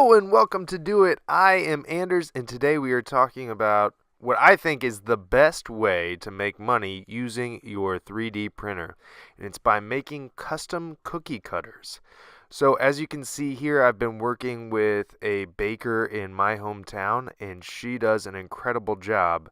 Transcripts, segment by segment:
Hello and welcome to Do It. I am Anders, and today we are talking about what I think is the best way to make money using your 3D printer. And it's by making custom cookie cutters. So as you can see here, I've been working with a baker in my hometown, and she does an incredible job.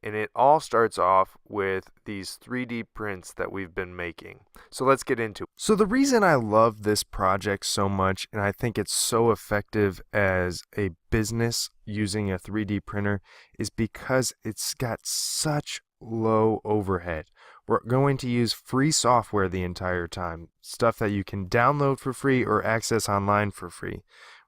And it all starts off with these 3D prints that we've been making. So let's get into it. So the reason I love this project so much, and I think it's so effective as a business using a 3D printer, is because it's got such low overhead. We're going to use free software the entire time, stuff that you can download for free or access online for free.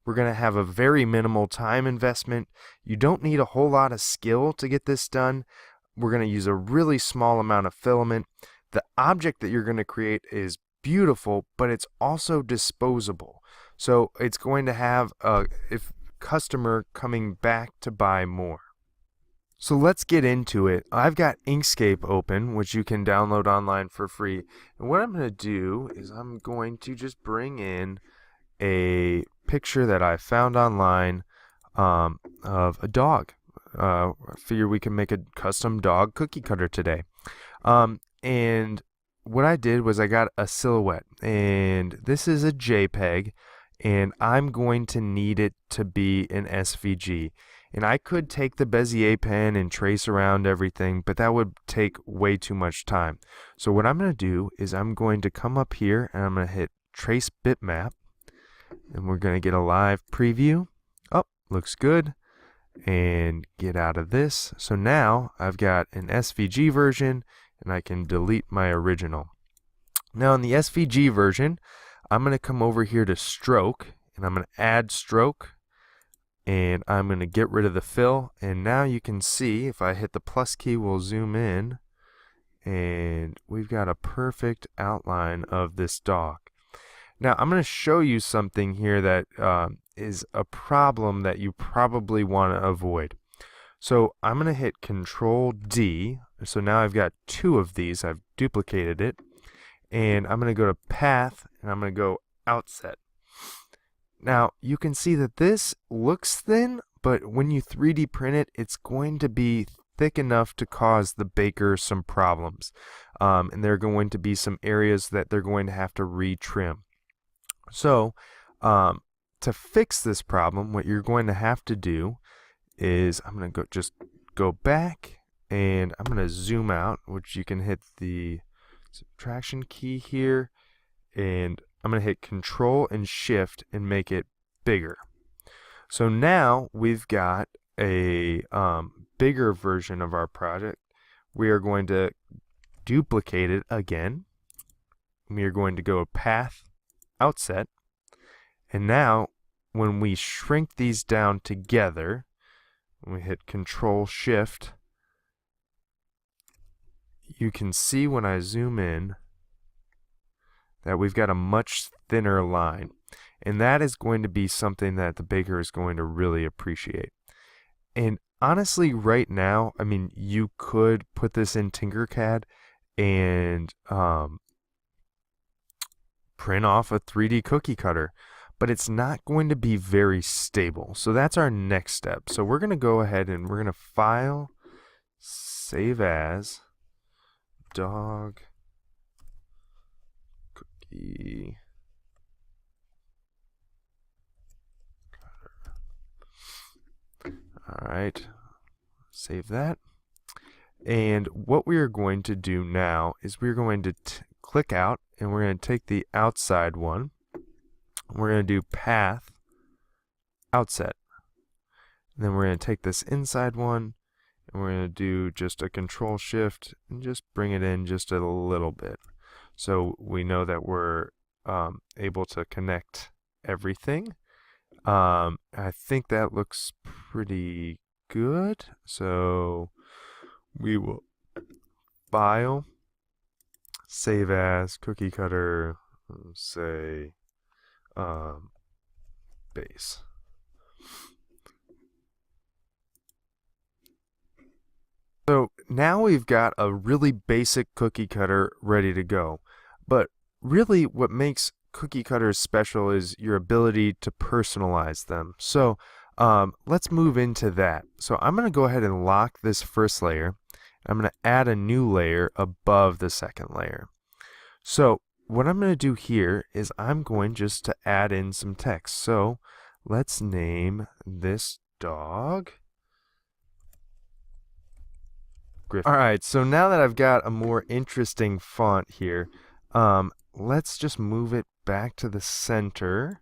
We're going to have a very minimal time investment. You don't need a whole lot of skill to get this done. We're going to use a really small amount of filament. The object that you're going to create is beautiful, but it's also disposable. So it's going to have a customer coming back to buy more. So let's get into it. I've got Inkscape open, which you can download online for free. And what I'm going to do is I'm going to just bring in a picture that I found online of a dog. I figure we can make a custom dog cookie cutter today. And what I did was I got a silhouette, and this is a JPEG, and I'm going to need it to be an SVG. And I could take the Bezier pen and trace around everything, but that would take way too much time. So what I'm going to do is I'm going to come up here and I'm going to hit Trace Bitmap. And we're going to get a live preview. Oh, looks good. And get out of this. So now I've got an SVG version, and I can delete my original. Now in the SVG version, I'm going to come over here to stroke, and I'm going to add stroke, and I'm going to get rid of the fill. And now you can see, if I hit the plus key, we'll zoom in, and we've got a perfect outline of this dog. Now, I'm going to show you something here that is a problem that you probably want to avoid. So I'm going to hit Control D. So now I've got two of these. I've duplicated it. And I'm going to go to Path, and I'm going to go Outset. Now, you can see that this looks thin, but when you 3D print it, it's going to be thick enough to cause the baker some problems. And there are going to be some areas that they're going to have to retrim. So, to fix this problem, what you're going to have to do is I'm going to go back, and I'm going to zoom out, which you can hit the subtraction key here, and I'm going to hit Control and Shift and make it bigger. So now we've got a bigger version of our project. We are going to duplicate it again. We are going to go Path, Outset, and now when we shrink these down together, when we hit Control Shift, you can see when I zoom in that we've got a much thinner line, and that is going to be something that the baker is going to really appreciate. And honestly, right now, I mean, you could put this in Tinkercad and print off a 3D cookie cutter, but it's not going to be very stable. So that's our next step. So we're going to go ahead and we're going to File, Save As, Dog Cookie Cutter. All right, save that. And what we are going to do now is we're going to click out, and we're going to take the outside one. We're going to do Path, Outset. And then we're going to take this inside one, and we're going to do just a Control Shift and just bring it in just a little bit. So we know that we're able to connect everything. I think that looks pretty good. So we will File, Save As, Cookie Cutter, say base. So now we've got a really basic cookie cutter ready to go. But really what makes cookie cutter is special is your ability to personalize them. So let's move into that. So I'm going to go ahead and lock this first layer. I'm going to add a new layer above the second layer. So what I'm going to do here is I'm going just to add in some text. So let's name this dog Griffin. All right, so now that I've got a more interesting font here, let's just move it back to the center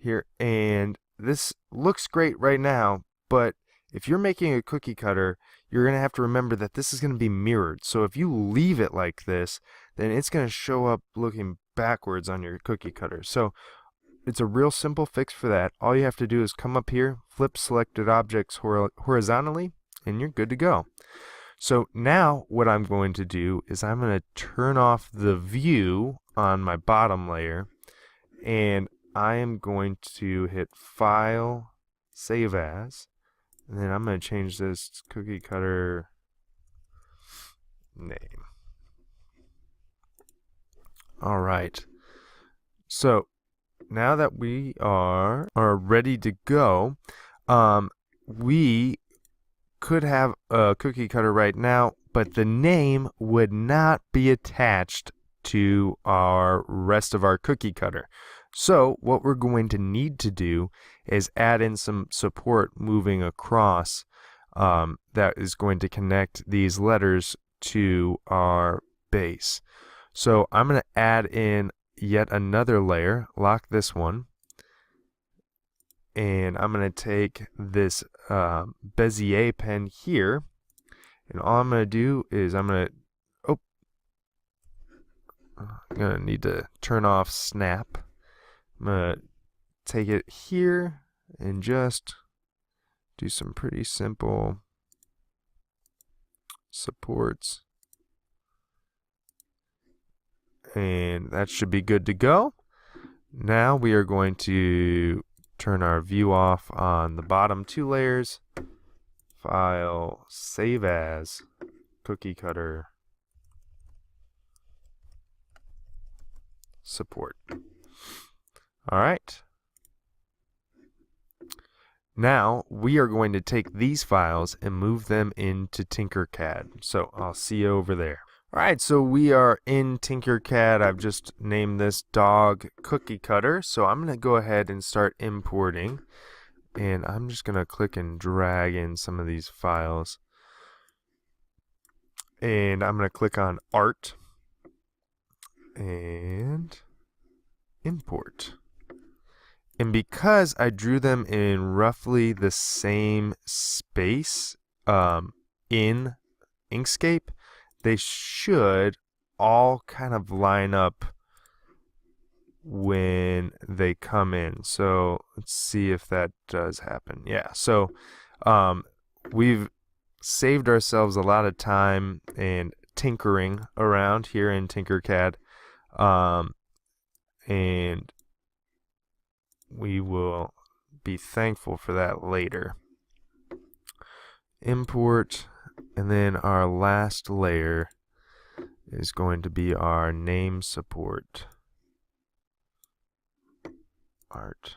here. And this looks great right now, but if you're making a cookie cutter, you're going to have to remember that this is going to be mirrored. So if you leave it like this, then it's going to show up looking backwards on your cookie cutter. So it's a real simple fix for that. All you have to do is come up here, flip selected objects horizontally, and you're good to go. So now what I'm going to do is I'm going to turn off the view on my bottom layer, and I am going to hit File, Save As, and then I'm going to change this cookie cutter name. All right. So now that we are ready to go, we could have a cookie cutter right now, but the name would not be attached to our rest of our cookie cutter. So what we're going to need to do is add in some support moving across that is going to connect these letters to our base. So I'm going to add in yet another layer, lock this one, and I'm going to take this Bezier pen here, and all I'm going to do is I'm going to need to turn off snap. I'm going to take it here and just do some pretty simple supports, and that should be good to go. Now we are going to turn our view off on the bottom two layers. File, Save As, Cookie Cutter, Support. All right. Now we are going to take these files and move them into Tinkercad. So I'll see you over there. All right, so we are in Tinkercad. I've just named this dog cookie cutter. So I'm going to go ahead and start importing. And I'm just going to click and drag in some of these files. And I'm going to click on Art and Import. And because I drew them in roughly the same space in Inkscape, they should all kind of line up when they come in. So let's see if that does happen. Yeah, so we've saved ourselves a lot of time and tinkering around here in Tinkercad, and we will be thankful for that later. Import, and then our last layer is going to be our name support. Art.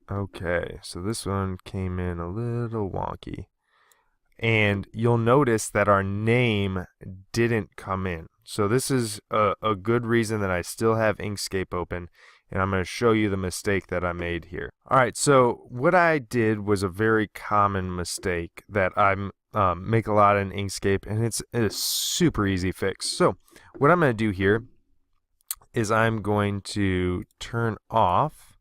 Okay, so this one came in a little wonky. And you'll notice that our name didn't come in. So this is a good reason that I still have Inkscape open, and I'm going to show you the mistake that I made here. All right, so what I did was a very common mistake that I make a lot in Inkscape, and it's a super easy fix. So what I'm going to do here is I'm going to turn off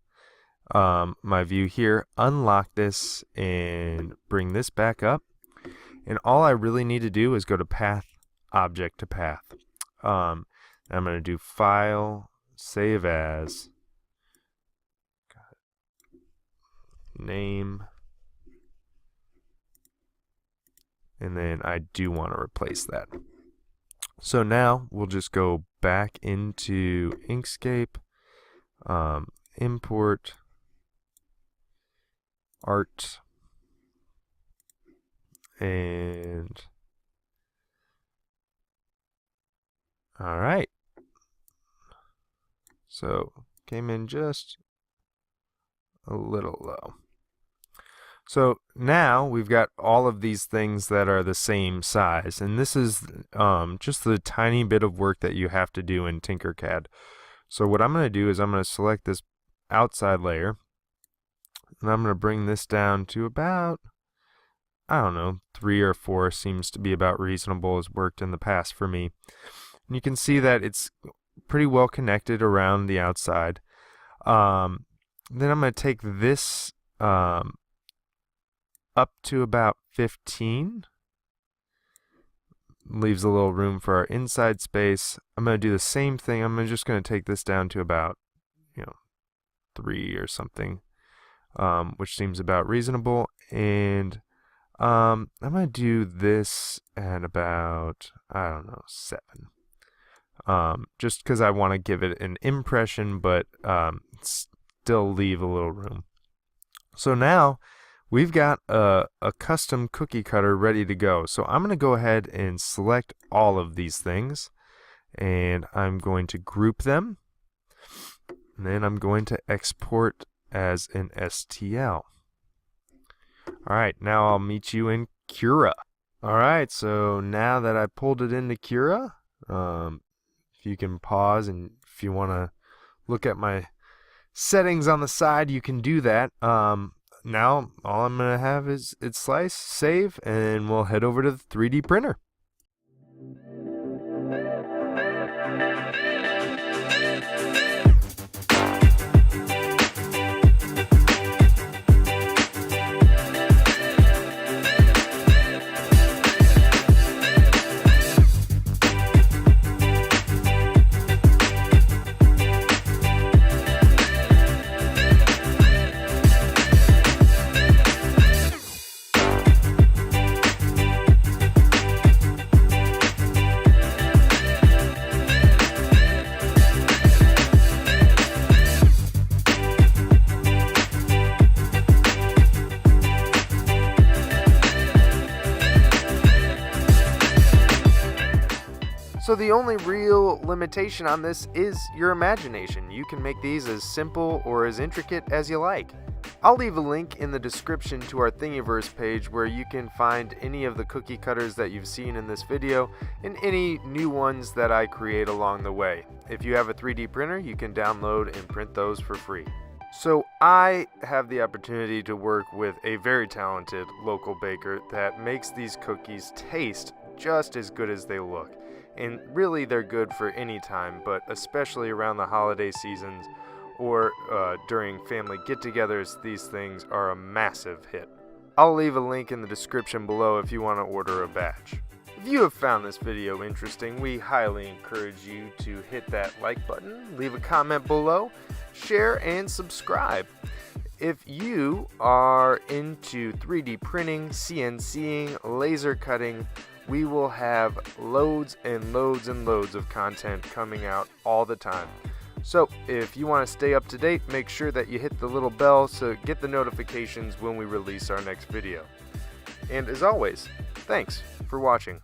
my view here, unlock this, and bring this back up. And all I really need to do is go to Path, Object to Path. I'm going to do File, Save As, Name, and then I do want to replace that. So now we'll just go back into Inkscape, import, art, And all right. So came in just a little low. So now we've got all of these things that are the same size, and this is just the tiny bit of work that you have to do in Tinkercad. So what I'm going to do is I'm going to select this outside layer, and I'm going to bring this down to about, I don't know, 3 or 4 seems to be about reasonable, has worked in the past for me. And you can see that it's pretty well connected around the outside. Then I'm going to take this up to about 15. Leaves a little room for our inside space. I'm going to do the same thing. I'm just going to take this down to about, 3 or something, which seems about reasonable. And I'm going to do this at about, I don't know, 7. Just because I want to give it an impression, but still leave a little room. So now we've got a custom cookie cutter ready to go. So I'm going to go ahead and select all of these things, and I'm going to group them, and then I'm going to export as an STL. All right, now I'll meet you in Cura. All right, so now that I pulled it into Cura, if you can pause, and if you want to look at my settings on the side, you can do that. Now all I'm going to have is it slice, save, and we'll head over to the 3D printer. So the only real limitation on this is your imagination. You can make these as simple or as intricate as you like. I'll leave a link in the description to our Thingiverse page where you can find any of the cookie cutters that you've seen in this video and any new ones that I create along the way. If you have a 3D printer, you can download and print those for free. So I have the opportunity to work with a very talented local baker that makes these cookies taste just as good as they look. And really they're good for any time, but especially around the holiday seasons or during family get-togethers, these things are a massive hit. I'll leave a link in the description below if you want to order a batch. If you have found this video interesting, we highly encourage you to hit that like button, leave a comment below, share, and subscribe. If you are into 3D printing, CNCing, laser cutting, we will have loads and loads and loads of content coming out all the time. So if you want to stay up to date, make sure that you hit the little bell to get the notifications when we release our next video. And as always, thanks for watching.